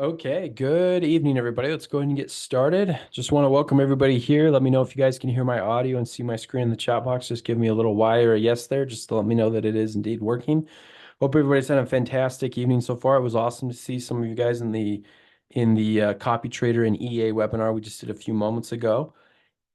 Okay, good evening, everybody. Let's go ahead and get started. Just want to welcome everybody here. Let me know if you guys can hear my audio and see my screen in the chat box. Just give me a little Y or a yes there, just to let me know that it is indeed working. Hope everybody's had a fantastic evening so far. It was awesome to see some of you guys in the copy trader and EA webinar we just did a few moments ago.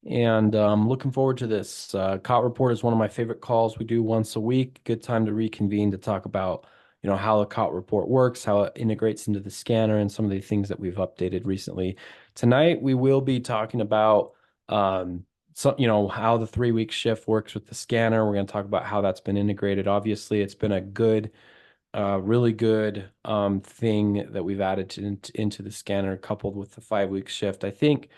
And looking forward to this. COT report is one of my favorite calls we do once a week. Good time to reconvene to talk about, how the COT report works, how it integrates into the scanner, and some of the things that we've updated recently. Tonight, we will be talking about how the 3-week shift works with the scanner. We're going to talk about how that's been integrated. Obviously, it's been a really good thing that we've added into the scanner coupled with the 5-week shift. I think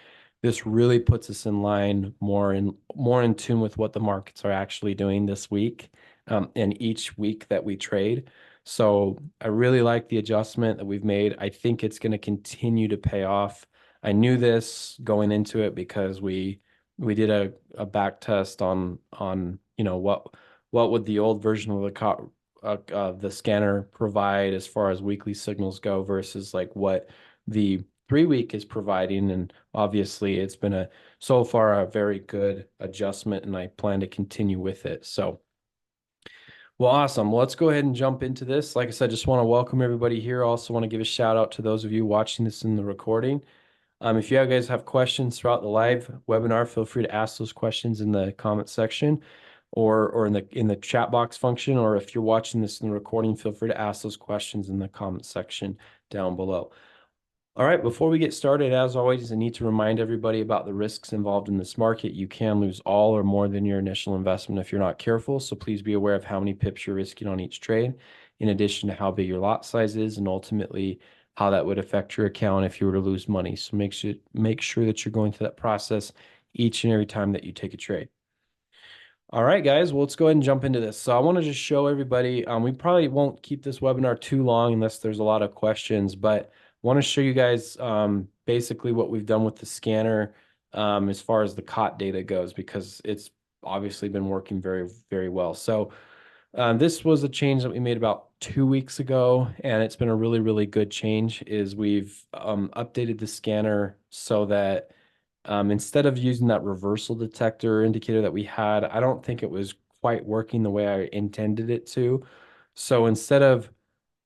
this really puts us in line more in tune with what the markets are actually doing this week and each week that we trade. So I really like the adjustment that we've made. I think it's going to continue to pay off. I knew this going into it because we did a back test on what would the old version of the scanner provide as far as weekly signals go versus like what the 3-week is providing. And obviously it's been so far a very good adjustment, and I plan to continue with it. So, well, awesome. Well, let's go ahead and jump into this. Like I said, just want to welcome everybody here. Also want to give a shout out to those of you watching this in the recording. If you guys have questions throughout the live webinar, feel free to ask those questions in the comment section or in the chat box function. Or if you're watching this in the recording, feel free to ask those questions in the comment section down below. All right, before we get started, as always, I need to remind everybody about the risks involved in this market. You can lose all or more than your initial investment if you're not careful. So please be aware of how many pips you're risking on each trade, in addition to how big your lot size is, and ultimately how that would affect your account if you were to lose money. So make sure that you're going through that process each and every time that you take a trade. All right, guys, well, let's go ahead and jump into this. So I want to just show everybody, we probably won't keep this webinar too long unless there's a lot of questions, but I want to show you guys basically what we've done with the scanner as far as the COT data goes, because it's obviously been working very, very well. So this was a change that we made about 2 weeks ago, and it's been a really, really good change, is we've updated the scanner so that instead of using that reversal detector indicator that we had, I don't think it was quite working the way I intended it to. So instead of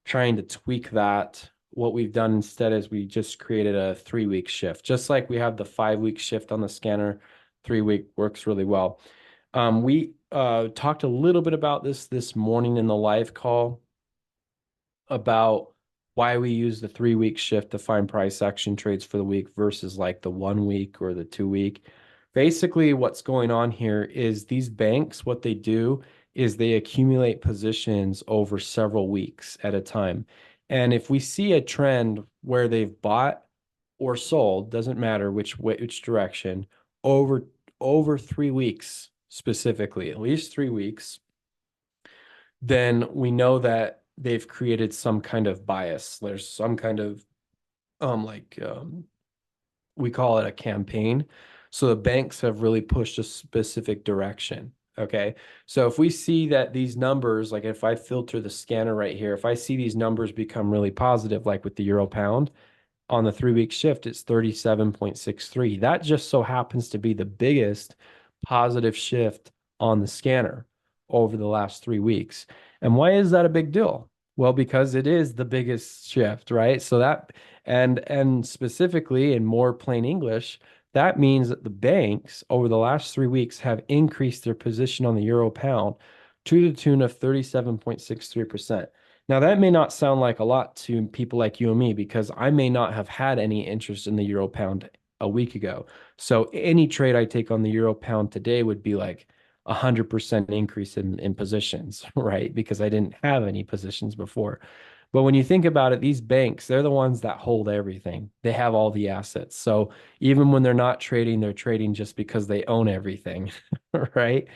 trying to tweak that, what we've done instead is we just created a 3-week shift. Just like we have the 5-week shift on the scanner, 3-week works really well. We talked a little bit about this morning in the live call about why we use the 3-week shift to find price action trades for the week versus like the 1 week or the 2 week. Basically, what's going on here is these banks, what they do is they accumulate positions over several weeks at a time. And if we see a trend where they've bought or sold, doesn't matter which direction, over 3 weeks specifically, at least 3 weeks, then we know that they've created some kind of bias. There's some kind of like we call it a campaign. So the banks have really pushed a specific direction. Okay. So if we see that these numbers, like if I filter the scanner right here, if I see these numbers become really positive, like with the euro pound on the 3-week shift, it's 37.63. That just so happens to be the biggest positive shift on the scanner over the last 3 weeks. And why is that a big deal? Well, because it is the biggest shift, right? So that and specifically in more plain English, that means that the banks over the last 3 weeks have increased their position on the euro pound to the tune of 37.63%. Now, that may not sound like a lot to people like you and me because I may not have had any interest in the euro pound a week ago. So any trade I take on the euro pound today would be like 100% increase in positions, right? Because I didn't have any positions before. But when you think about it, these banks, they're the ones that hold everything. They have all the assets. So even when they're not trading, they're trading just because they own everything, right?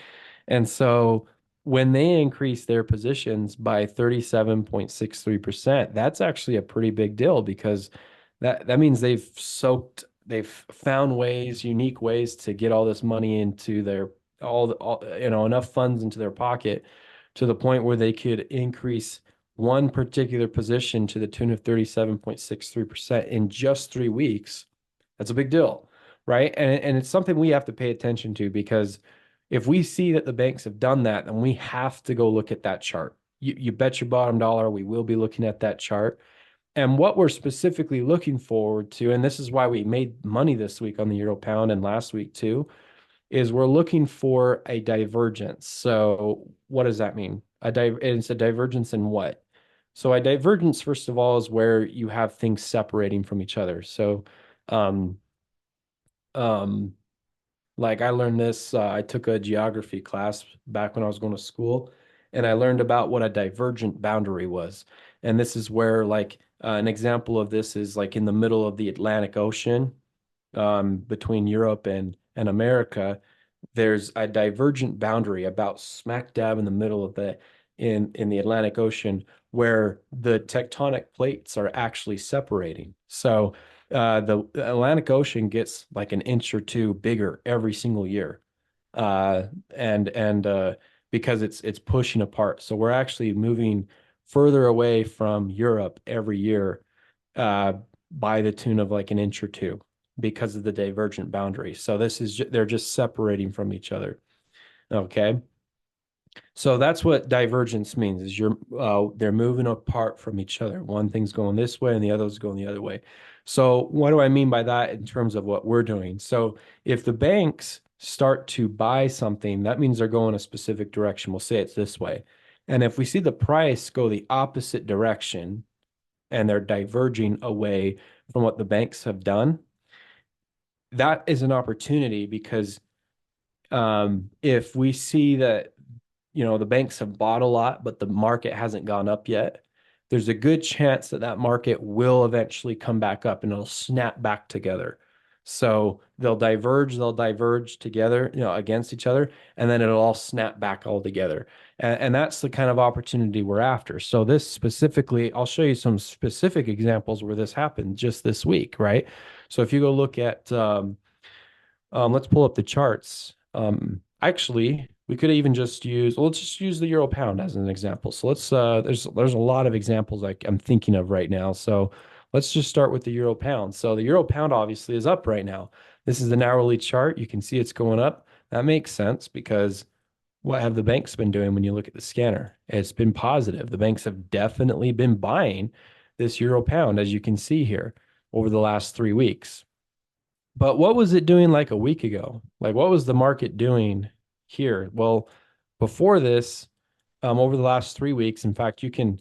And so when they increase their positions by 37.63%, that's actually a pretty big deal because that means they've found ways, unique ways to get all this money into their enough funds into their pocket to the point where they could increase one particular position to the tune of 37.63% in just 3 weeks, that's a big deal, right? And it's something we have to pay attention to because if we see that the banks have done that, then we have to go look at that chart. You bet your bottom dollar we will be looking at that chart. And what we're specifically looking forward to, and this is why we made money this week on the euro pound and last week too, is we're looking for a divergence. So what does that mean? It's a divergence in what? So a divergence, first of all, is where you have things separating from each other. So um, um, like I learned this, I took a geography class back when I was going to school, and I learned about what a divergent boundary was. And this is where, like, an example of this is like in the middle of the Atlantic Ocean, between Europe and America, there's a divergent boundary about smack dab in the middle of the in the Atlantic Ocean where the tectonic plates are actually separating. So the Atlantic Ocean gets like an inch or two bigger every single year, uh, and because it's pushing apart. So we're actually moving further away from Europe every year, uh, by the tune of like an inch or two because of the divergent boundary. So they're just separating from each other. Okay. So that's what divergence means is they're moving apart from each other. One thing's going this way and the other's going the other way. So what do I mean by that in terms of what we're doing? So if the banks start to buy something, that means they're going a specific direction. We'll say it's this way. And if we see the price go the opposite direction and they're diverging away from what the banks have done, that is an opportunity because if we see that, the banks have bought a lot, but the market hasn't gone up yet, there's a good chance that that market will eventually come back up and it'll snap back together. So they'll diverge together, against each other, and then it'll all snap back all together. And that's the kind of opportunity we're after. So this specifically, I'll show you some specific examples where this happened just this week, right? So if you go look at let's pull up the charts. Actually, we could even let's just use the euro pound as an example. So there's a lot of examples I'm thinking of right now. So let's just start with the euro pound. So the euro pound obviously is up right now. This is an hourly chart. You can see it's going up. That makes sense because what have the banks been doing when you look at the scanner? It's been positive. The banks have definitely been buying this euro pound, as you can see here, over the last 3 weeks. But what was it doing like a week ago? Like, what was the market doing here? Well, before this, over the last 3 weeks, in fact, you can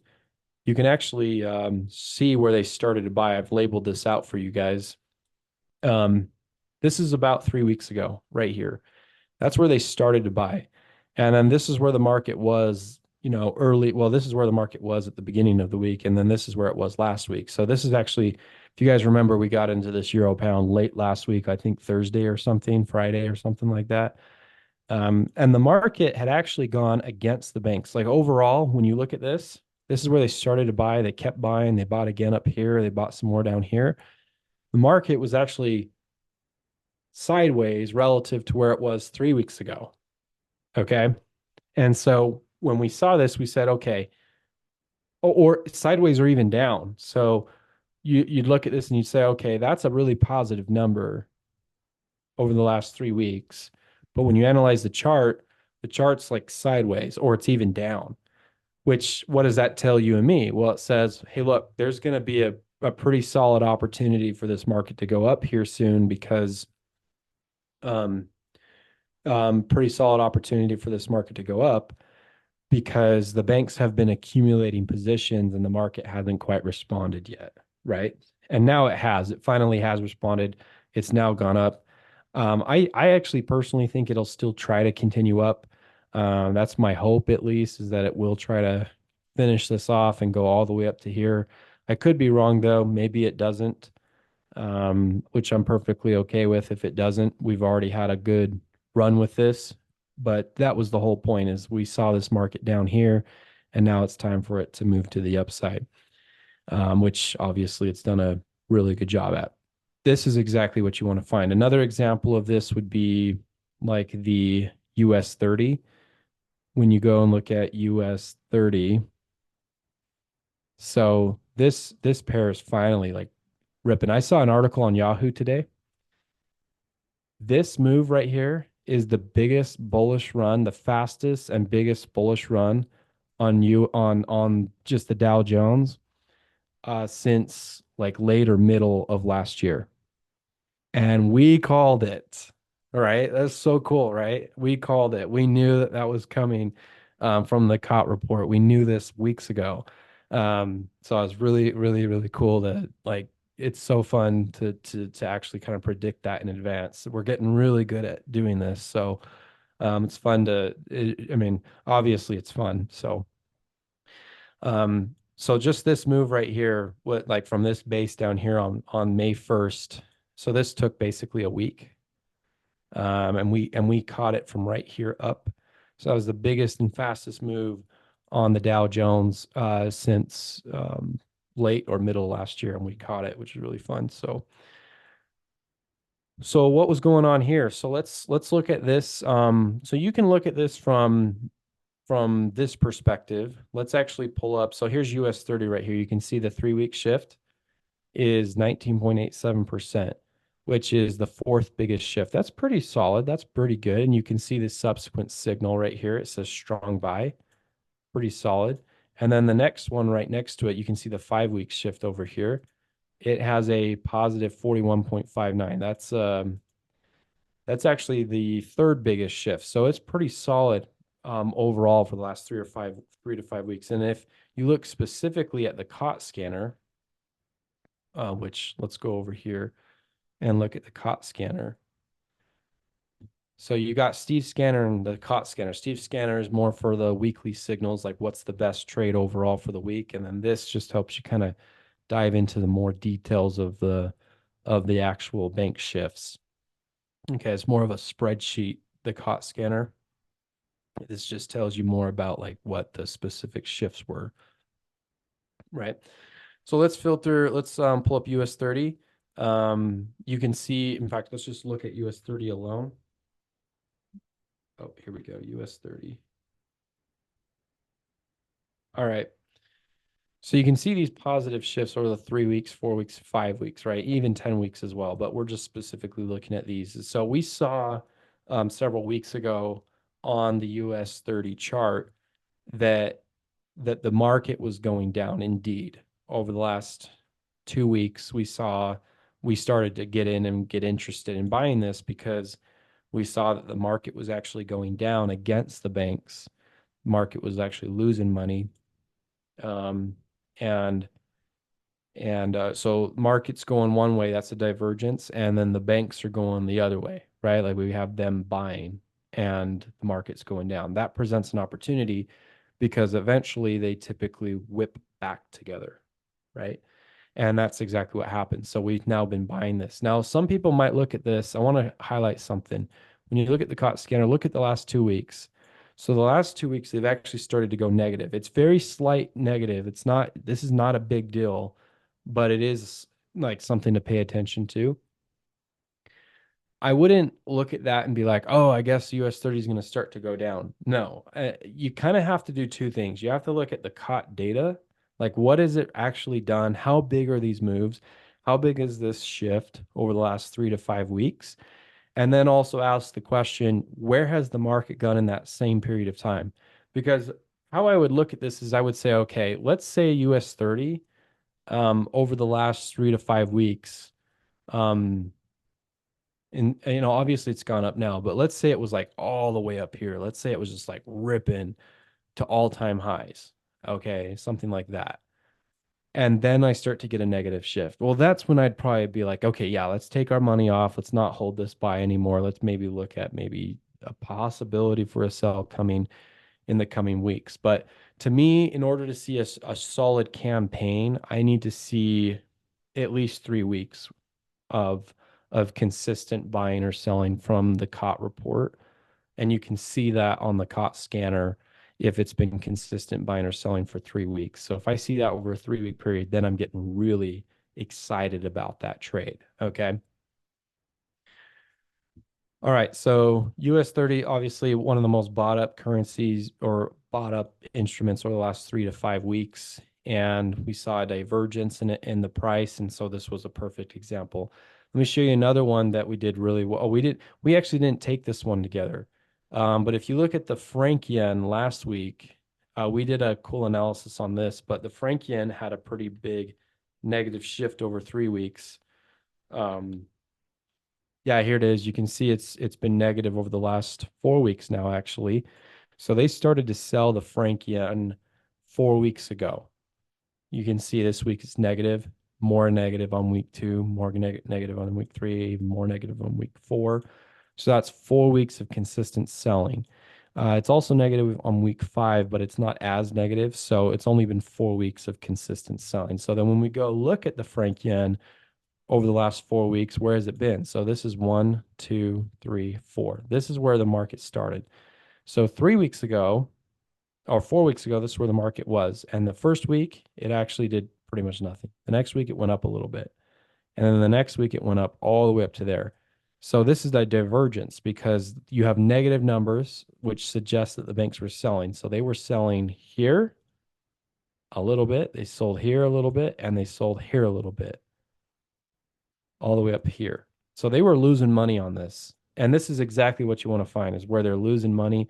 actually see where they started to buy. I've labeled this out for you guys. Um, this is about 3 weeks ago, right here. That's where they started to buy. And then this is where the market was, early. Well, this is where the market was at the beginning of the week. And then this is where it was last week. So this is actually, if you guys remember, we got into this euro pound late last week, I think Thursday or something, Friday or something like that. And the market had actually gone against the banks. Like overall, when you look at this is where they started to buy. They kept buying. They bought again up here. They bought some more down here. The market was actually sideways relative to where it was 3 weeks ago. Okay. And so when we saw this, we said, okay, or sideways or even down. So you'd look at this and you'd say, okay, that's a really positive number over the last 3 weeks. But when you analyze the chart's like sideways or it's even down, which what does that tell you and me? Well, it says, hey, look, there's going to be a pretty solid opportunity for this market to go up here soon because um, pretty solid opportunity for this market to go up because the banks have been accumulating positions and the market hasn't quite responded yet, right? And now it has. It finally has responded. It's now gone up. I actually personally think it'll still try to continue up. That's my hope, at least, is that it will try to finish this off and go all the way up to here. I could be wrong, though. Maybe it doesn't, which I'm perfectly okay with. If it doesn't, we've already had a good run with this. But that was the whole point is we saw this market down here, and now it's time for it to move to the upside, which obviously it's done a really good job at. This is exactly what you want to find. Another example of this would be like the US 30. When you go and look at US 30, So this pair is finally like ripping. I saw an article on Yahoo today. This move right here is the biggest bullish run, the fastest and biggest bullish run on just the Dow Jones since like late or middle of last year. And we called it. All right. That's so cool, right? We called it. We knew that that was coming from the COT report. We knew this weeks ago. So it was really, really, really cool that like it's so fun to actually kind of predict that in advance. We're getting really good at doing this. So it's fun I mean, obviously it's fun. So just this move right here, what like from this base down here on May 1st. So this took basically a week. And we caught it from right here up. So that was the biggest and fastest move on the Dow Jones since late or middle last year, and we caught it, which is really fun. So what was going on here? So let's look at this. So you can look at this from this perspective. Let's actually pull up. So here's US 30 right here. You can see the 3-week shift is 19.87%, which is the fourth biggest shift. That's pretty solid. That's pretty good. And you can see the subsequent signal right here. It says strong buy, pretty solid. And then the next one right next to it, you can see the 5-week shift over here. It has a positive 41.59. That's actually the third biggest shift. So it's pretty solid overall for the last 3 to 5 weeks. And if you look specifically at the COT scanner, which let's go over here and look at the COT scanner. So you got Steve Scanner and the COT scanner. Steve Scanner is more for the weekly signals, like what's the best trade overall for the week. And then this just helps you kind of dive into the more details of the actual bank shifts. Okay, it's more of a spreadsheet, the COT scanner. This just tells you more about like what the specific shifts were, right? So let's pull up US 30. You can see, in fact, let's just look at US 30 alone. Oh, here we go, US 30. All right. So you can see these positive shifts over the 3 weeks, 4 weeks, 5 weeks, right? Even 10 weeks as well. But we're just specifically looking at these. So we saw several weeks ago on the US 30 chart that the market was going down indeed. Over the last 2 weeks, we started to get in and get interested in buying this because we saw that the market was actually going down against the banks. Market was actually losing money. Um, and so markets going one way, that's a divergence, and then the banks are going the other way, right? Like we have them buying and the market's going down. That presents an opportunity because eventually they typically whip back together, right? And that's exactly what happened. So we've now been buying this. Now, some people might look at this. I want to highlight something. When you look at the COT scanner, look at the last 2 weeks. So the last 2 weeks, they've actually started to go negative. It's very slight negative. This is not a big deal, but it is like something to pay attention to. I wouldn't look at that and be like, oh, I guess US 30 is going to start to go down. No, you kind of have to do two things. You have to look at the COT data, like what is it actually done? How big are these moves? How big is this shift over the last 3 to 5 weeks? And then also ask the question, where has the market gone in that same period of time? Because how I would look at this is I would say, okay, let's say US 30 over the last 3 to 5 weeks. Um, and obviously it's gone up now, but let's say it was like all the way up here. Let's say it was just like ripping to all-time highs. Okay, something like that. And then I start to get a negative shift. Well, that's when I'd probably be like, okay, yeah, let's take our money off. Let's not hold this buy anymore. Let's maybe look at maybe a possibility for a sell coming in the coming weeks. But to me, in order to see a solid campaign, I need to see at least 3 weeks of consistent buying or selling from the COT report. And you can see that on the COT scanner if it's been consistent buying or selling for 3 weeks. So if I see that over a 3 week period, then I'm getting really excited about that trade. Okay. All right. So US 30, obviously one of the most bought up currencies or bought up instruments over the last 3 to 5 weeks. and we saw a divergence in it in the price, and so this was a perfect example. Let me show you another one that we did really well. Oh, we actually didn't take this one together. But if you look at the franc yen last week, we did a cool analysis on this, but the franc yen had a pretty big negative shift over 3 weeks. Yeah, here it is. You can see it's been negative over the last 4 weeks now, actually. So they started to sell the franc yen 4 weeks ago. You can see this week it's negative, more negative on week 2, more negative on week 3, even more negative on week 4. So that's 4 weeks of consistent selling. It's also negative on week 5, but it's not as negative. So it's only been 4 weeks of consistent selling. So then when we go look at the franc yen over the last 4 weeks, where has it been? So this is 1, 2, 3, 4. This is where the market started. So 3 weeks ago, or 4 weeks ago, this is where the market was. And the first week, it actually did pretty much nothing. The next week, it went up a little bit. And then the next week, it went up all the way up to there. So this is a divergence because you have negative numbers, which suggests that the banks were selling. So they were selling here a little bit, they sold here a little bit, and they sold here a little bit, all the way up here. So they were losing money on this. And this is exactly what you want to find, is where they're losing money.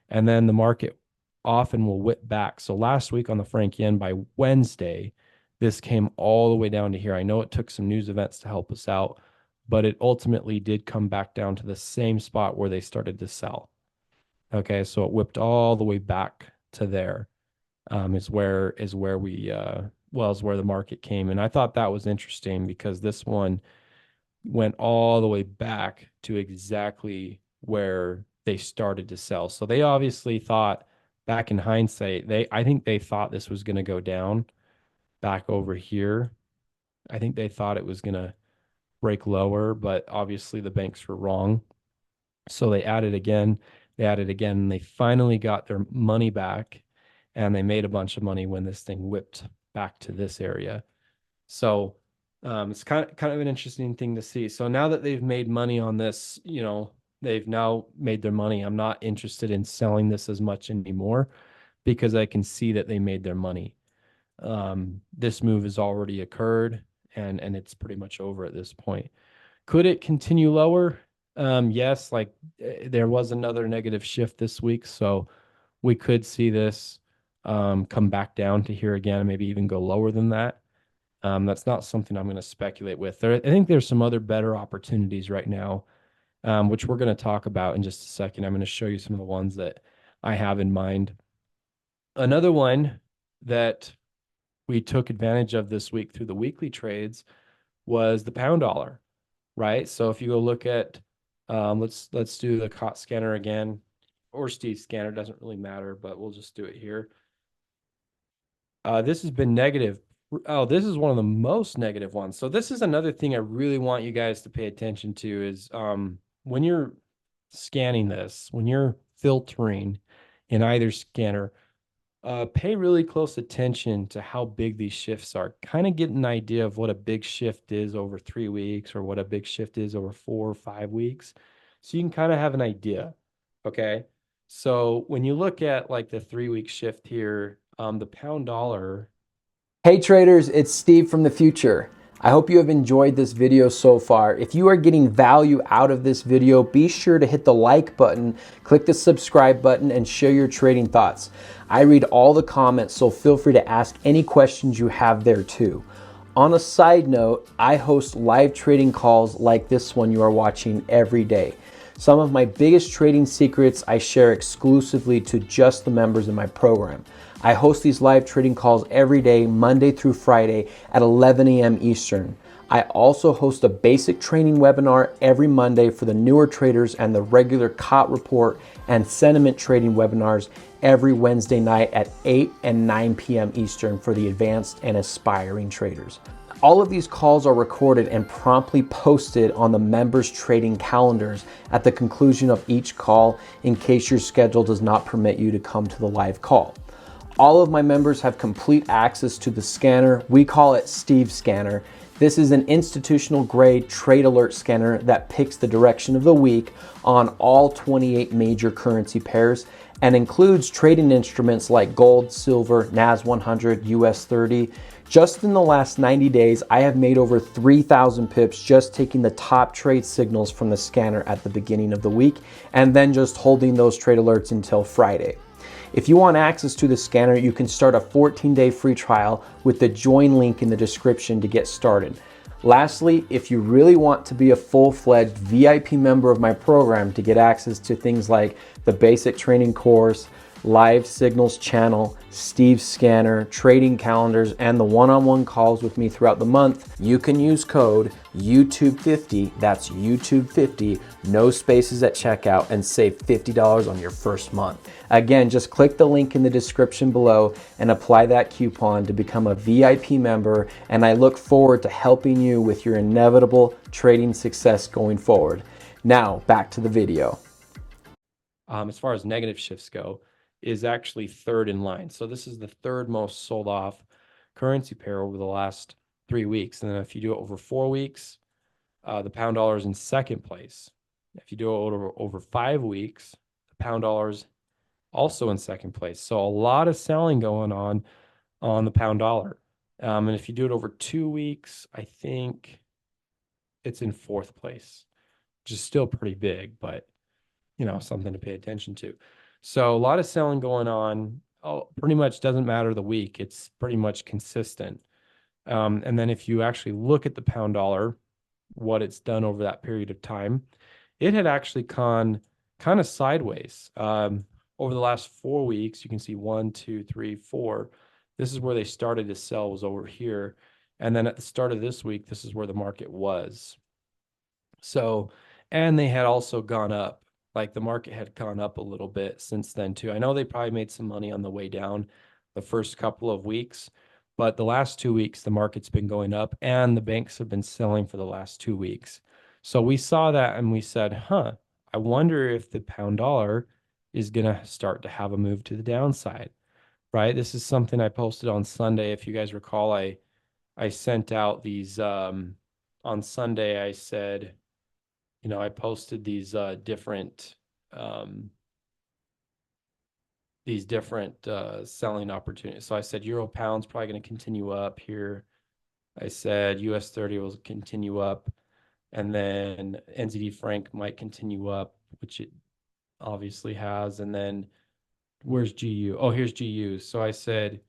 And then the market often will whip back. So last week on the franc yen, by Wednesday, this came all the way down to here. I know it took some news events to help us out, but it ultimately did come back down to the same spot where they started to sell. Okay, so it whipped all the way back to there. Is where we is where the market came. And I thought that was interesting because this one went all the way back to exactly where they started to sell. So they obviously thought, back in hindsight, I think they thought this was going to go down back over here. I think they thought it was going to break lower, but obviously the banks were wrong. So they added again, and they finally got their money back, and they made a bunch of money when this thing whipped back to this area. So it's kind of an interesting thing to see. So now that they've made money on this, they've now made their money. I'm not interested in selling this as much anymore because I can see that they made their money. This move has already occurred, and it's pretty much over at this point. Could it continue lower? Yes, there was another negative shift this week, so we could see this come back down to here again, and maybe even go lower than that. That's not something I'm going to speculate with. I think there's some other better opportunities right now, which we're going to talk about in just a second. I'm going to show you some of the ones that I have in mind. Another one that we took advantage of this week through the weekly trades was the pound dollar, right? So if you go look at, let's do the COT scanner again, or Steve scanner, doesn't really matter, but we'll just do it here. This has been negative. Oh, this is one of the most negative ones. So this is another thing I really want you guys to pay attention to is when you're scanning this, when you're filtering in either scanner, pay really close attention to how big these shifts are. Kind of get an idea of what a big shift is over 3 weeks or what a big shift is over 4 or 5 weeks. So you can kind of have an idea. Okay. So when you look at like the 3-week shift here, the pound dollar. Hey traders, it's Steve from the future. I hope you have enjoyed this video so far. If you are getting value out of this video, be sure to hit the like button, click the subscribe button, and share your trading thoughts. I read all the comments, so feel free to ask any questions you have there too. On a side note, I host live trading calls like this one you are watching every day. Some of my biggest trading secrets I share exclusively to just the members in my program. I host these live trading calls every day, Monday through Friday at 11 a.m. Eastern. I also host a basic training webinar every Monday for the newer traders and the regular COT report and sentiment trading webinars every Wednesday night at 8 and 9 p.m. Eastern for the advanced and aspiring traders. All of these calls are recorded and promptly posted on the members' trading calendars at the conclusion of each call in case your schedule does not permit you to come to the live call. All of my members have complete access to the scanner. We call it Steve Scanner. This is an institutional grade trade alert scanner that picks the direction of the week on all 28 major currency pairs and includes trading instruments like gold, silver, NAS 100, US 30. Just in the last 90 days, I have made over 3,000 pips just taking the top trade signals from the scanner at the beginning of the week and then just holding those trade alerts until Friday. If you want access to the scanner, you can start a 14-day free trial with the join link in the description to get started. Lastly, if you really want to be a full-fledged VIP member of my program to get access to things like the basic training course, live signals channel, Steve's scanner, trading calendars, and the one-on-one calls with me throughout the month, you can use code YouTube50, that's YouTube50, no spaces at checkout, and save $50 on your first month. Again, just click the link in the description below and apply that coupon to become a VIP member, and I look forward to helping you with your inevitable trading success going forward. Now, back to the video. As far as negative shifts go, is actually third in line. So this is the third most sold off currency pair over the last 3 weeks. And then if you do it over 4 weeks, the pound dollar is in second place. If you do it over 5 weeks, the pound dollar is also in second place. So a lot of selling going on the pound dollar. And if you do it over 2 weeks, I think it's in fourth place, which is still pretty big, but something to pay attention to. So a lot of selling going on. Oh, pretty much doesn't matter the week. It's pretty much consistent. And then if you actually look at the pound dollar, what it's done over that period of time, it had actually gone kind of sideways. Over the last 4 weeks, you can see 1, 2, 3, 4. This is where they started to sell, was over here. And then at the start of this week, this is where the market was. So, and they had also gone up. Like the market had gone up a little bit since then too. I know they probably made some money on the way down the first couple of weeks, but the last 2 weeks, the market's been going up and the banks have been selling for the last 2 weeks. So we saw that and we said, I wonder if the pound dollar is going to start to have a move to the downside, right? This is something I posted on Sunday. If you guys recall, I sent out these, on Sunday, I said, I posted these different selling opportunities. So I said Euro pound's probably going to continue up here. I said US 30 will continue up, and then NZD franc might continue up, which it obviously has. And then where's GU? Oh, here's GU. So I said,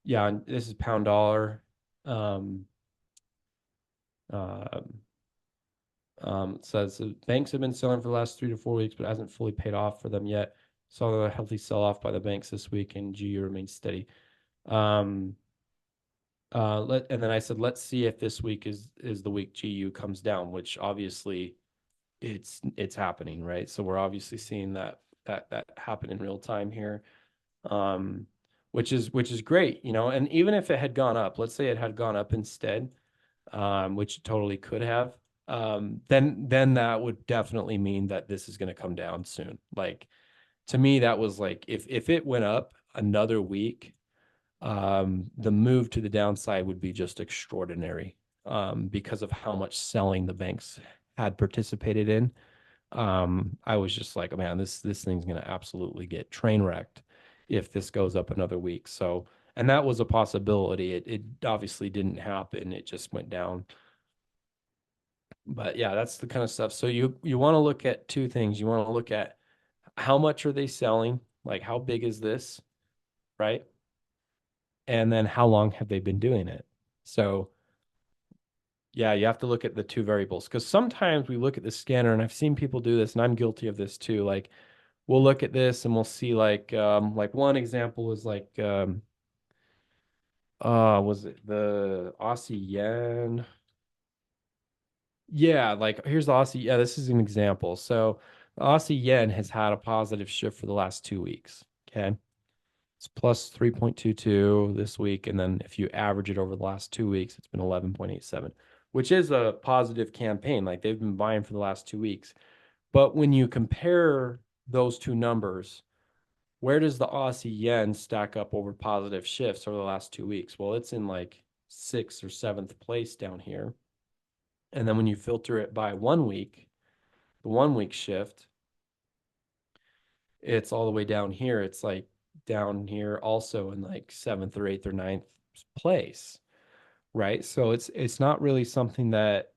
yeah, this is pound dollar. Says the banks have been selling for the last 3 to 4 weeks, but it hasn't fully paid off for them yet. Saw a healthy sell-off by the banks this week, and GU remains steady. And then I said, let's see if this week is the week GU comes down, which obviously it's happening, right? So we're obviously seeing that happen in real time here, which is great, And even if it had gone up, let's say it had gone up instead, which it totally could have. Then that would definitely mean that this is going to come down soon. Like to me, that was like if it went up another week, the move to the downside would be just extraordinary, because of how much selling the banks had participated in. I was just like, man, this thing's going to absolutely get train wrecked if this goes up another week. So, and that was a possibility. It obviously didn't happen. It just went down. But yeah, that's the kind of stuff. So you want to look at two things. You want to look at how much are they selling? Like how big is this, right? And then how long have they been doing it? So yeah, you have to look at the two variables because sometimes we look at the scanner, and I've seen people do this, and I'm guilty of this too. Like we'll look at this and we'll see like one example is like was it the Aussie yen? Yeah, like here's the Aussie. Yeah, this is an example. So the Aussie yen has had a positive shift for the last 2 weeks. Okay. It's plus 3.22 this week. And then if you average it over the last 2 weeks, it's been 11.87, which is a positive campaign. Like they've been buying for the last 2 weeks. But when you compare those two numbers, Where does the Aussie yen stack up over positive shifts over the last 2 weeks? Well, it's in like sixth or seventh place down here. And then when you filter it by 1 week, the 1 week shift, it's all the way down here. It's like down here also in like seventh or eighth or ninth place, right? So it's not really something that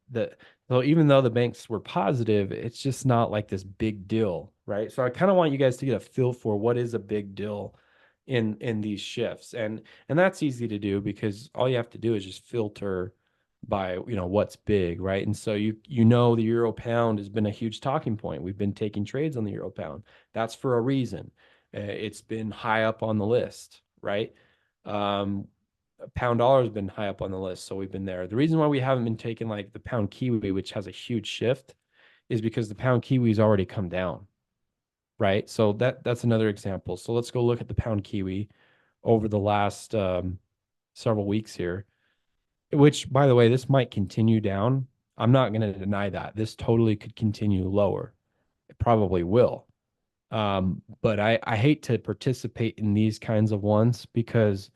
though even though the banks were positive, it's just not like this big deal, right? So I kind of want you guys to get a feel for what is a big deal in these shifts. And that's easy to do because all you have to do is just filter by, what's big, right? And so you know the euro pound has been a huge talking point. We've been taking trades on the euro pound. That's for a reason. It's been high up on the list, right? Um, Pound dollar has been high up on the list, so we've been there. The reason why we haven't been taking like the pound kiwi, which has a huge shift, is because the pound kiwi's already come down, right? So that's another example. So let's go look at the pound kiwi over the last several weeks here. Which, by the way, this might continue down. I'm not going to deny that. This totally could continue lower. It probably will. But I hate to participate in these kinds of ones because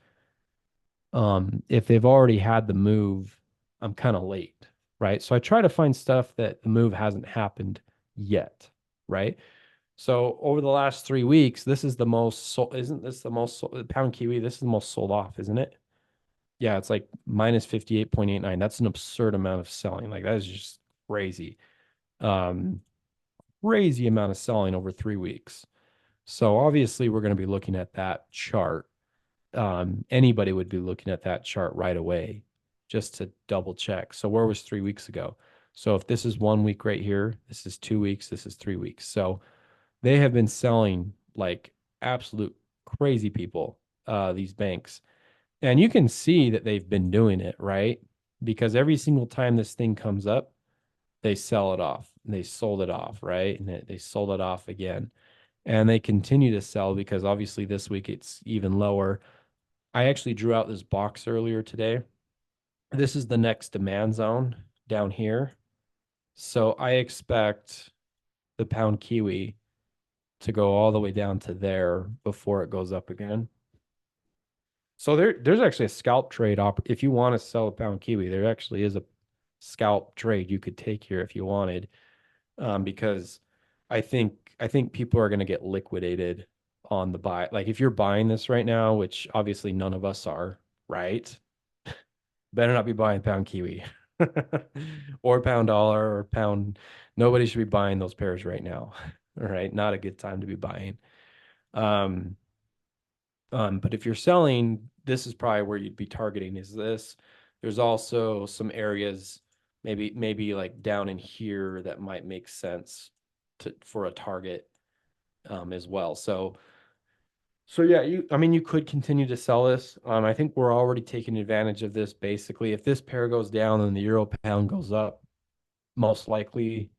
if they've already had the move, I'm kind of late, right? So I try to find stuff that the move hasn't happened yet, right? So over the last 3 weeks, this is the most sold, isn't this the most sold, pound kiwi? This is the most sold off, isn't it? Yeah, it's like minus 58.89. That's an absurd amount of selling. Like that is just crazy. Um, Crazy amount of selling over 3 weeks. So obviously we're going to be looking at that chart. Anybody would be looking at that chart right away just to double check. So where was 3 weeks ago? So if this is 1 week right here, this is 2 weeks, this is 3 weeks. So they have been selling like absolute crazy people, these banks. And you can see that they've been doing it, right? Because every single time this thing comes up, they sell it off. And they sold it off, right? And they sold it off again. And they continue to sell because obviously this week it's even lower. I actually drew out this box earlier today. This is the next demand zone down here. So I expect the pound kiwi to go all the way down to there before it goes up again. So there's actually a scalp trade if you want to sell a pound kiwi, there actually is a scalp trade you could take here if you wanted, because I think people are going to get liquidated on the buy. Like if you're buying this right now, which obviously none of us are, right? Better not be buying pound kiwi or pound dollar or pound. Nobody should be buying those pairs right now. All right, not a good time to be buying. Um, but if you're selling, this is probably where you'd be targeting is this. There's also some areas, maybe like down in here that might make sense for a target, as well. So yeah, I mean, you could continue to sell this. I think we're already taking advantage of this. Basically, if this pair goes down and the euro pound goes up, most likely.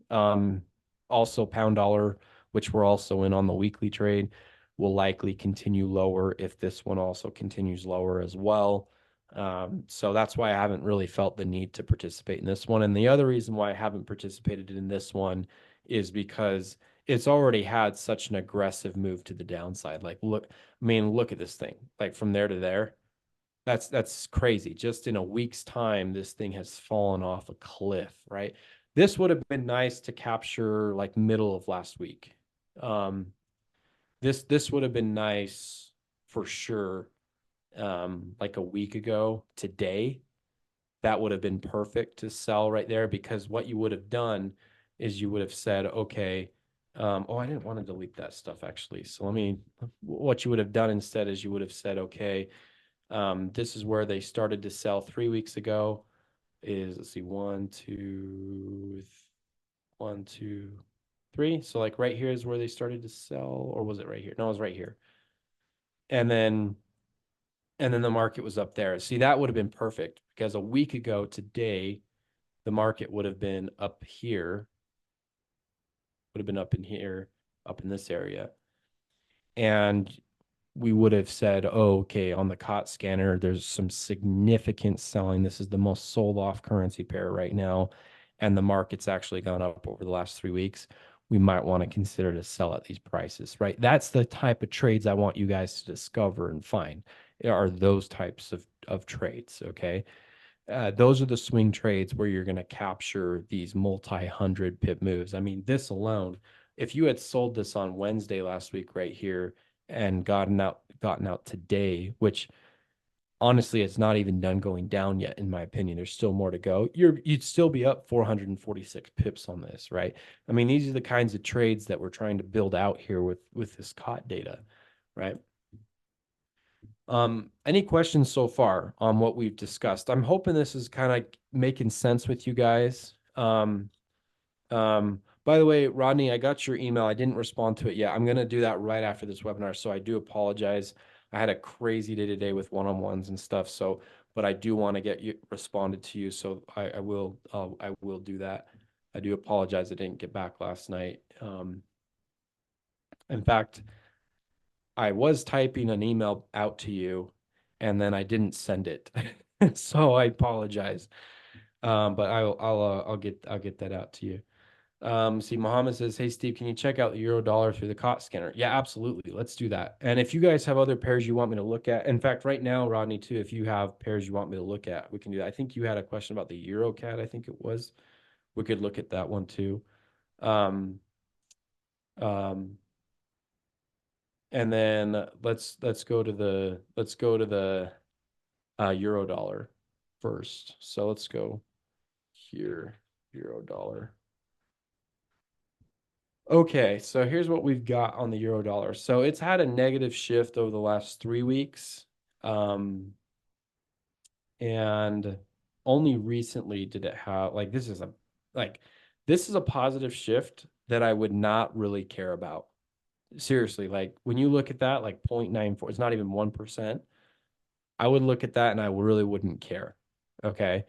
Also, pound dollar, which we're also in on the weekly trade, will likely continue lower if this one also continues lower as well. So that's why I haven't really felt the need to participate in this one. And the other reason why I haven't participated in this one is because it's already had such an aggressive move to the downside. Like, look, I mean, look at this thing, like from there to there. That's crazy. Just in a week's time, this thing has fallen off a cliff, right? This would have been nice to capture like middle of last week. Um, this would have been nice for sure. Like a week ago today, that would have been perfect to sell right there because what you would have done is you would have said, okay, oh, I didn't want to delete that stuff actually. So what you would have done instead is you would have said, okay, this is where they started to sell 3 weeks ago. Let's see, one, two, three. So like right here is where they started to sell, or was it right here? No, it was right here. And then the market was up there. See, that would have been perfect because a week ago today, the market would have been up here, would have been up in here, up in this area. And we would have said, oh, okay, on the COT scanner, there's some significant selling. This is the most sold off currency pair right now. And the market's actually gone up over the last 3 weeks. we might want to consider to sell at these prices, right? That's the type of trades I want you guys to discover and find are those types of trades, okay? Those are the swing trades where you're going to capture these multi-hundred pip moves. I mean, this alone, if you had sold this on Wednesday last week right here and gotten out today, which honestly it's not even done going down yet in my opinion, there's still more to go, you'd still be up 446 pips on this, right? I mean, these are the kinds of trades that we're trying to build out here with this COT data, right? Any questions so far on what we've discussed? I'm hoping this is kind of making sense with you guys. By the way, Rodney, I got your email. I didn't respond to it yet. I'm going to do that right after this webinar, so I do apologize. I had a crazy day today with one-on-ones and stuff, so but I do want to get you responded to you, so I will do that. I do apologize I didn't get back last night. In fact, I was typing an email out to you and then I didn't send it. So I apologize. But I'll get that out to you. See, Mohammed says, "Hey Steve, can you check out the euro dollar through the COT scanner?" Yeah, absolutely. Let's do that. And if you guys have other pairs you want me to look at, in fact, right now, Rodney, too, if you have pairs you want me to look at, we can do that. I think you had a question about the Euro CAD, I think it was. We could look at that one too. Um, um, and then let's go to the euro dollar first. So let's go here, euro dollar. Okay, so here's what we've got on the euro dollar. So it's had a negative shift over the last 3 weeks. And only recently did it have like this is a positive shift that I would not really care about. Seriously, like when you look at that, like 0.94, it's not even 1%. I would look at that and I really wouldn't care. Okay.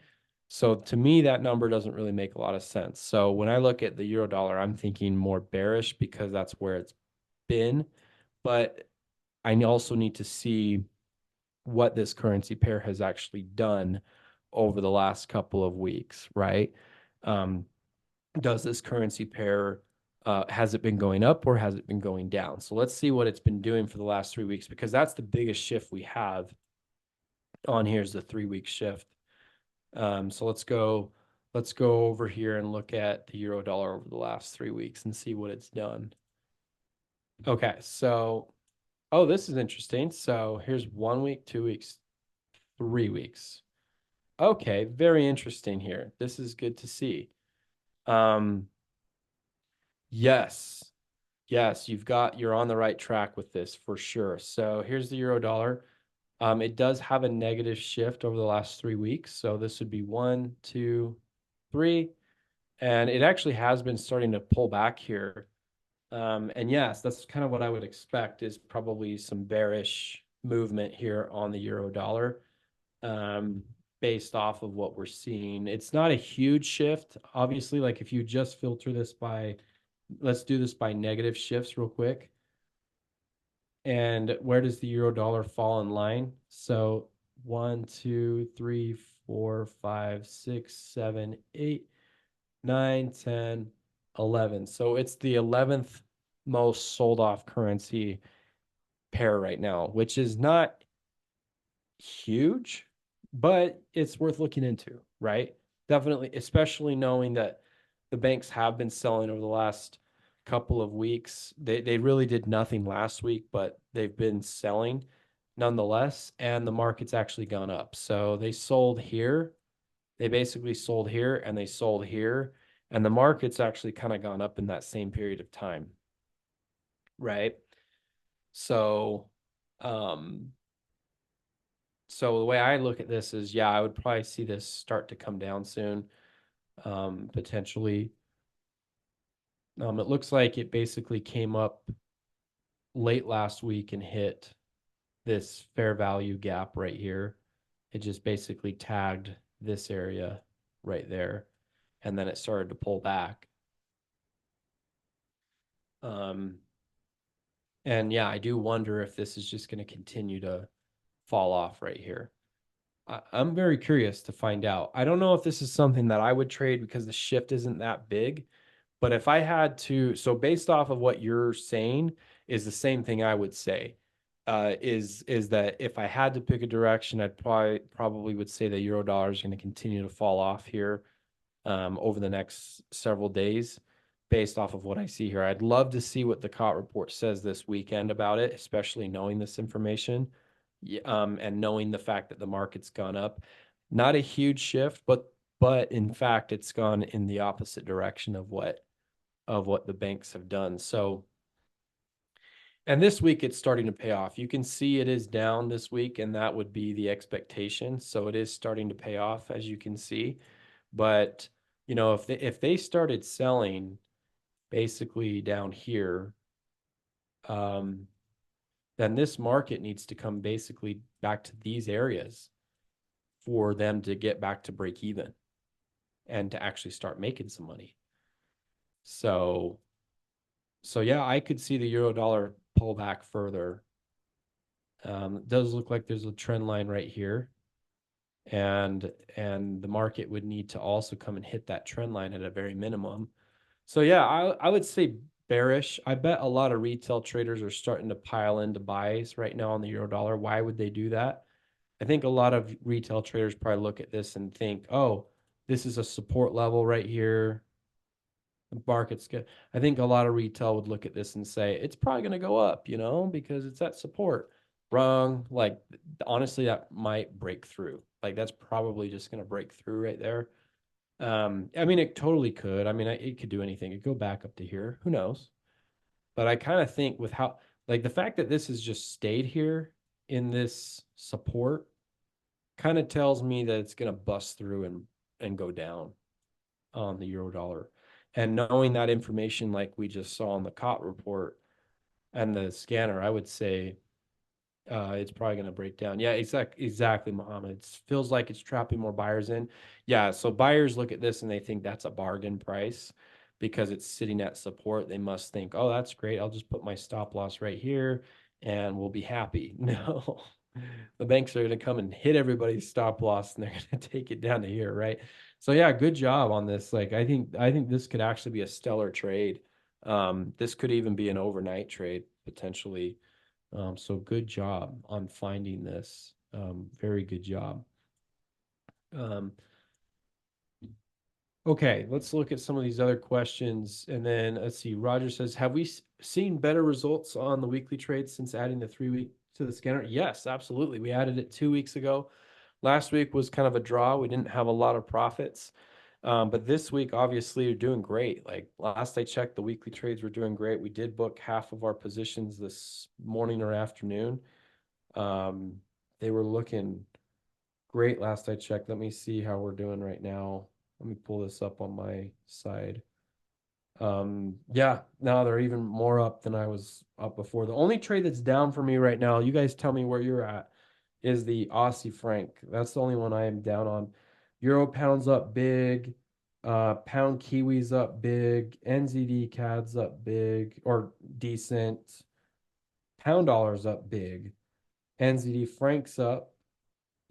So to me, that number doesn't really make a lot of sense. So when I look at the euro dollar, I'm thinking more bearish because that's where it's been. But I also need to see what this currency pair has actually done over the last couple of weeks, right? Um, does this currency pair has it been going up or has it been going down? So let's see what it's been doing for the last 3 weeks because that's the biggest shift we have on here is the 3 week shift. So let's go over here and look at the euro dollar over the last 3 weeks and see what it's done. Okay, so oh, this is interesting. So here's 1 week, 2 weeks, 3 weeks. Okay, very interesting here. This is good to see. Um, yes, yes, you're on the right track with this for sure. So here's the euro dollar. It does have a negative shift over the last 3 weeks. So this would be 1, 2, 3. And it actually has been starting to pull back here. And yes, that's kind of what I would expect is probably some bearish movement here on the euro dollar, um, based off of what we're seeing. It's not a huge shift. Obviously, like if you just filter this by, let's do this by negative shifts real quick. And where does the euro dollar fall in line? So 1, 2, 3, 4, 5, 6, 7, 8, 9, 10, 11. So it's the 11th most sold off currency pair right now, which is not huge, but it's worth looking into, right? Definitely, especially knowing that the banks have been selling over the last couple of weeks. They really did nothing last week, but they've been selling nonetheless, and the market's actually gone up. So they sold here, they basically sold here, and they sold here, and the market's actually kind of gone up in that same period of time, right? So, um, so the way I look at this is, yeah, I would probably see this start to come down soon, potentially. It looks like it basically came up late last week and hit this fair value gap right here. It just basically tagged this area right there, and then it started to pull back. Um, and yeah, I do wonder if this is just going to continue to fall off right here. I'm very curious to find out. I don't know if this is something that I would trade because the shift isn't that big, But if I had to, so based off of what you're saying, is the same thing I would say. Is that if I had to pick a direction, I'd probably would say the euro dollar is going to continue to fall off here over the next several days, based off of what I see here. I'd love to see what the COT report says this weekend about it, especially knowing this information, and knowing the fact that the market's gone up. Not a huge shift, but in fact, it's gone in the opposite direction of what the banks have done. So, and this week it's starting to pay off. You can see it is down this week, and that would be the expectation. So it is starting to pay off, as you can see. But if they started selling basically down here, um, then this market needs to come basically back to these areas for them to get back to break even and to actually start making some money. So So yeah, I could see the euro dollar pull back further. It does look like there's a trend line right here, and the market would need to also come and hit that trend line at a very minimum. So yeah, I would say bearish. I bet a lot of retail traders are starting to pile into buys right now on the euro dollar. Why would they do that? I think a lot of retail traders probably look at this and think, oh, this is a support level right here. The market's good. I think a lot of retail would look at this and say it's probably going to go up, because it's at support. Wrong. Like, honestly, that might break through. Like, that's probably just going to break through right there. I mean, it totally could. I mean, it could do anything. It could go back up to here. Who knows? But I kind of think with how, like, the fact that this has just stayed here in this support kind of tells me that it's going to bust through and go down on the euro dollar. And knowing that information, like we just saw on the COT report and the scanner, I would say it's probably going to break down. Yeah, exactly, Mohammed. It feels like it's trapping more buyers in. Yeah, so buyers look at this and they think that's a bargain price because it's sitting at support. They must think, oh, that's great. I'll just put my stop loss right here and we'll be happy. No, the banks are going to come and hit everybody's stop loss and they're going to take it down to here, right? So yeah, good job on this. Like I think this could actually be a stellar trade. This could even be an overnight trade potentially. So good job on finding this. Very good job. Um, okay, let's look at some of these other questions. And then let's see. Roger says, have we seen better results on the weekly trades since adding the 3 week to the scanner? Yes, absolutely. We added it 2 weeks ago. Last week was kind of a draw. We didn't have a lot of profits. But this week, obviously, you're doing great. Like last I checked, the weekly trades were doing great. We did book half of our positions this morning or afternoon. Um, they were looking great last I checked. Let me see how we're doing right now. Let me pull this up on my side. Yeah, now they're even more up than I was up before. The only trade that's down for me right now, you guys tell me where you're at, is the Aussie franc. That's the only one I am down on. Euro pound's up big. Pound Kiwi's up big. NZD CAD's up big or decent. Pound dollar's up big. NZD franc's up.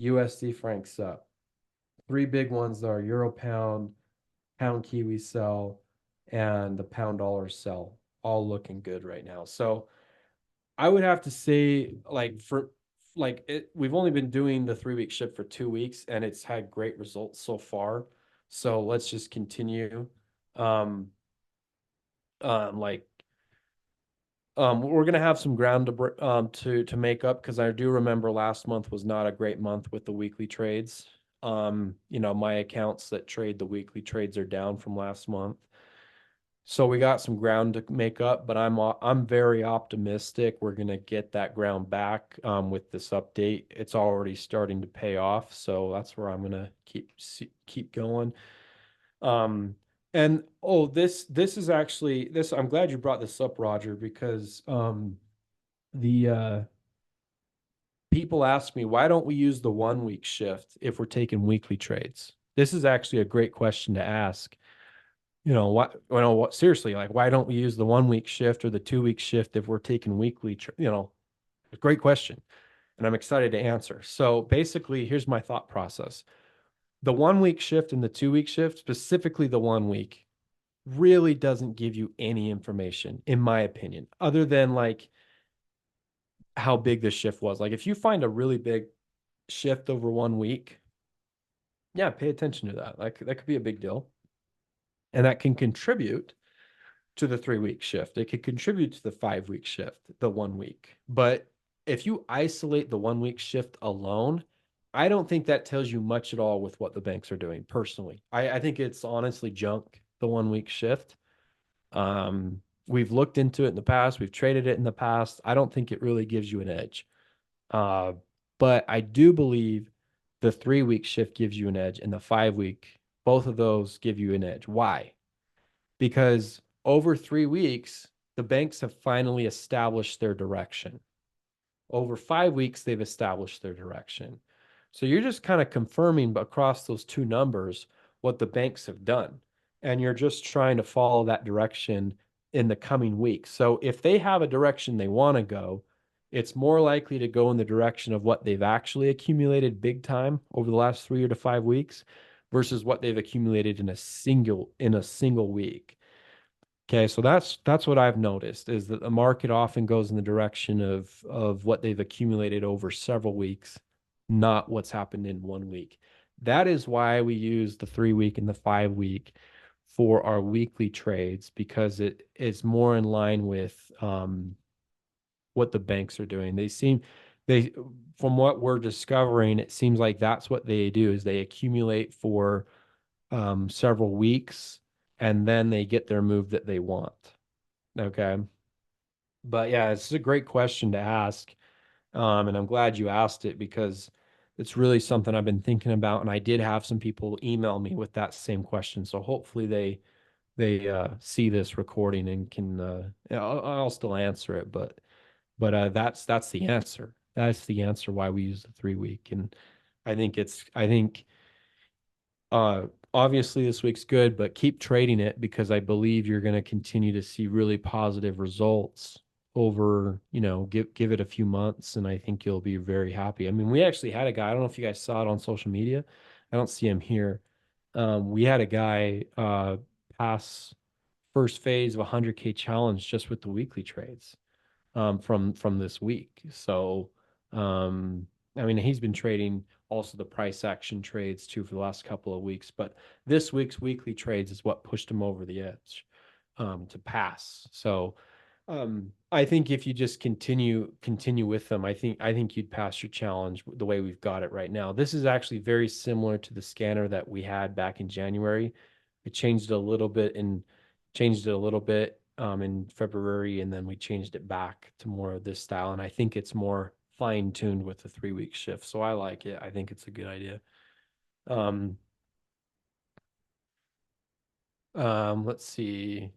USD francs up. Three big ones are Euro pound, pound Kiwi sell, and the pound dollar sell. All looking good right now. So I would have to say, we've only been doing the 3 week shift for 2 weeks, and it's had great results so far. So let's just continue. Um, like we're gonna have some ground to make up because I do remember last month was not a great month with the weekly trades. My accounts that trade the weekly trades are down from last month. So we got some ground to make up, but I'm very optimistic we're gonna get that ground back with this update. It's already starting to pay off, so that's where I'm gonna keep going. Um, and this is actually this. I'm glad you brought this up, Roger, because the people ask me why don't we use the 1 week shift if we're taking weekly trades. This is actually a great question to ask. What seriously, like why don't we use the 1 week shift or the 2 week shift if we're taking weekly? Great question, and I'm excited to answer. So basically, here's my thought process: the 1 week shift and the 2 week shift, specifically the 1 week. really doesn't give you any information, in my opinion, other than like how big the shift was. Like if you find a really big shift over 1 week, yeah, pay attention to that. Like that could be a big deal. And that can contribute to the 3 week shift. It could contribute to the 5 week shift, the 1 week. But if you isolate the 1 week shift alone, I don't think that tells you much at all with what the banks are doing personally. I think it's honestly junk, the 1 week shift. We've looked into it in the past, we've traded it in the past. I don't think it really gives you an edge. Uh, but I do believe the 3 week shift gives you an edge, and the 5 week, both of those give you an edge. Why? Because over 3 weeks, the banks have finally established their direction. Over 5 weeks, they've established their direction. So you're just kind of confirming across those two numbers what the banks have done. And you're just trying to follow that direction in the coming weeks. So if they have a direction they want to go, it's more likely to go in the direction of what they've actually accumulated big time over the last 3 to 5 weeks versus what they've accumulated in a single week. Okay, so that's what I've noticed is that the market often goes in the direction of what they've accumulated over several weeks, not what's happened in 1 week. That is why we use the 3 week and the 5 week for our weekly trades because it is more in line with what the banks are doing. They from what we're discovering, it seems like that's what they do is they accumulate for several weeks and then they get their move that they want. Okay. But yeah, it's a great question to ask. And I'm glad you asked it because it's really something I've been thinking about. And I did have some people email me with that same question. So hopefully they see this recording and can I'll still answer it, but that's the answer. That's the answer why we use the 3 week. And I think obviously this week's good, but keep trading it because I believe you're going to continue to see really positive results over, give it a few months and I think you'll be very happy. I mean, we actually had a guy, I don't know if you guys saw it on social media. I don't see him here. We had a guy pass first phase of a 100K challenge just with the weekly trades from this week. So, um, I mean, he's been trading also the price action trades too for the last couple of weeks, but this week's weekly trades is what pushed him over the edge to pass. So, I think if you just continue with them, I think you'd pass your challenge the way we've got it right now. This is actually very similar to the scanner that we had back in January. We changed it a little bit in February, and then we changed it back to more of this style. And I think it's more fine tuned with the 3 week shift. So I like it. I think it's a good idea. Um, let's see.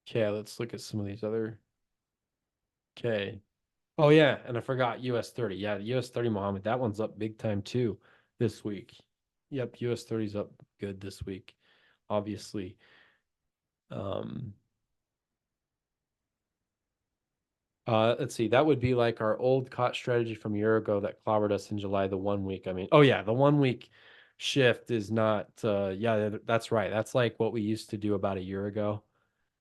Okay, let's look at some of these other. Okay. Oh yeah, and I forgot US 30. Yeah, the US 30 Mohammed, that one's up big time too this week. Yep, US 30's up good this week, obviously. Um, let's see, that would be like our old COT strategy from a year ago that clobbered us in July, the 1 week. I mean, oh yeah, the 1 week shift is not yeah, that's right. That's like what we used to do about a year ago.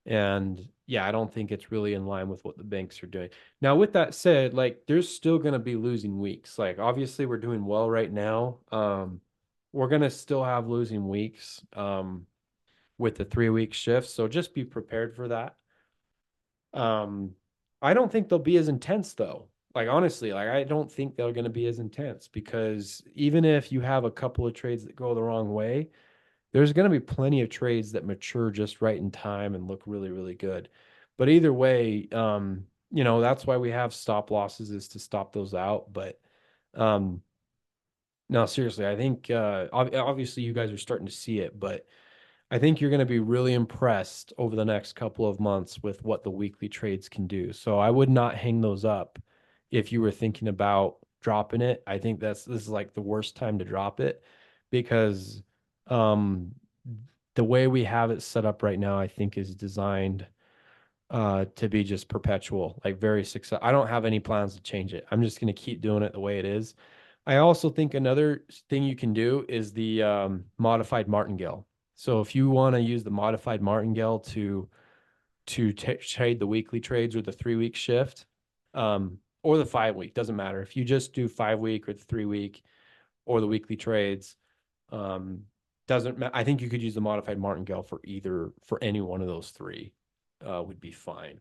And yeah, I don't think it's really in line with what the banks are doing. Now, with that said, like there's still going to be losing weeks. Like obviously we're doing well right now. We're going to still have losing weeks with the 3 week shift. So just be prepared for that. Um, I don't think they'll be as intense though. Like honestly, like I don't think they're going to be as intense because even if you have a couple of trades that go the wrong way, there's going to be plenty of trades that mature just right in time and look really, really good. But either way, that's why we have stop losses is to stop those out. But um, no, seriously, I think obviously you guys are starting to see it, but I think you're going to be really impressed over the next couple of months with what the weekly trades can do. So I would not hang those up if you were thinking about dropping it. I think this is like the worst time to drop it because um the way we have it set up right now, I think is designed to be just perpetual, like very successful. I don't have any plans to change it. I'm just going to keep doing it the way it is. I also think another thing you can do is the modified martingale. So if you want to use the modified martingale to trade the weekly trades or the 3 week shift, or the 5 week, doesn't matter. If you just do 5 week or the 3 week or the weekly trades, um, doesn't I think you could use the modified martingale for any one of those three, would be fine.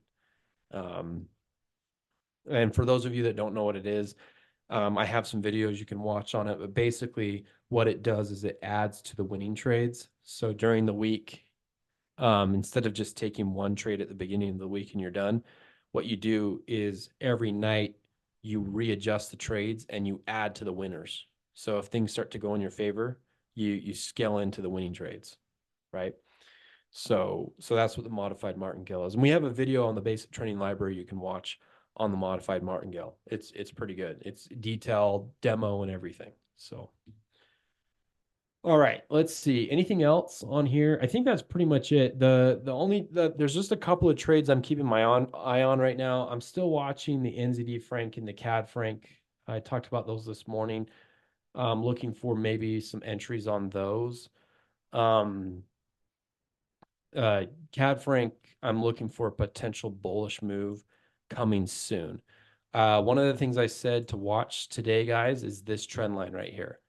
Um, and for those of you that don't know what it is, I have some videos you can watch on it, but basically what it does is it adds to the winning trades. So during the week, instead of just taking one trade at the beginning of the week and you're done, what you do is every night you readjust the trades and you add to the winners. So if things start to go in your favor, you scale into the winning trades, right? So that's what the modified martingale is. And we have a video on the basic training library you can watch on the modified martingale. It's pretty good. It's detailed demo and everything. So all right, let's see. Anything else on here? I think that's pretty much it. There's just a couple of trades I'm keeping my eye on right now. I'm still watching the NZD franc and the CAD franc. I talked about those this morning. Looking for maybe some entries on those. Um, CAD franc, I'm looking for a potential bullish move coming soon. One of the things I said to watch today, guys, is this trend line right here.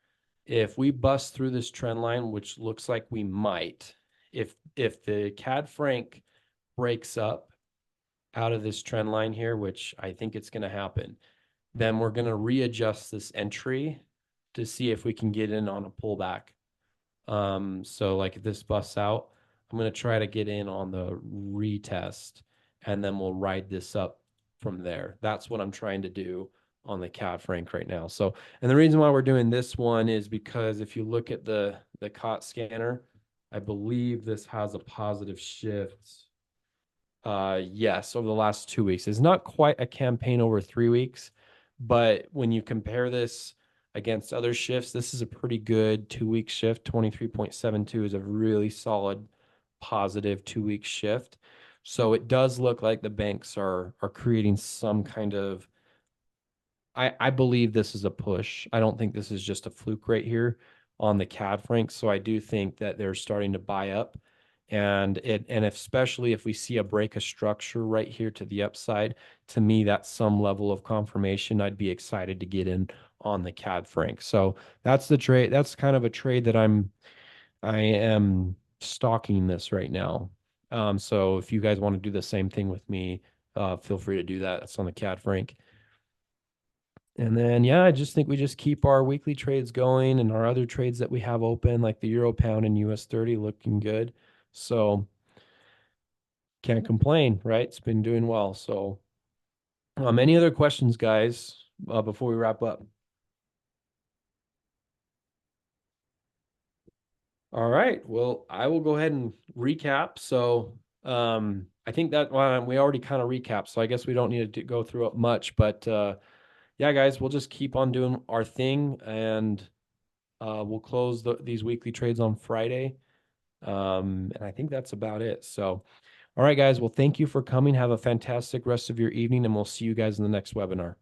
If we bust through this trend line, which looks like we might, if the CAD franc breaks up out of this trend line here, which I think it's going to happen, then we're going to readjust this entry to see if we can get in on a pullback. So like if this busts out, I'm going to try to get in on the retest and then we'll ride this up from there. That's what I'm trying to do on the CAD franc right now. So, and the reason why we're doing this one is because if you look at the COT scanner, I believe this has a positive shift. Yes, over the last 2 weeks. It's not quite a campaign over 3 weeks, but when you compare this against other shifts, this is a pretty good 2 week shift. 23.72 is a really solid positive 2 week shift. So it does look like the banks are creating some kind of I believe this is a push. I don't think this is just a fluke right here on the CAD franc. So I do think that they're starting to buy up. And especially if we see a break of structure right here to the upside, to me, that's some level of confirmation. I'd be excited to get in on the CAD franc. So that's the trade. That's kind of a trade that I am stalking this right now. So if you guys want to do the same thing with me, feel free to do that. That's on the CAD franc. And then, yeah, I just think we just keep our weekly trades going and our other trades that we have open, like the Euro Pound and US 30, looking good. So can't complain, right? It's been doing well. So, any other questions, guys, before we wrap up? All right. Well, I will go ahead and recap. So, I think that well, we already kind of recapped, so I guess we don't need to go through it much. But yeah, guys, we'll just keep on doing our thing and we'll close these weekly trades on Friday. And I think that's about it. So, all right, guys. Well, thank you for coming. Have a fantastic rest of your evening, and we'll see you guys in the next webinar.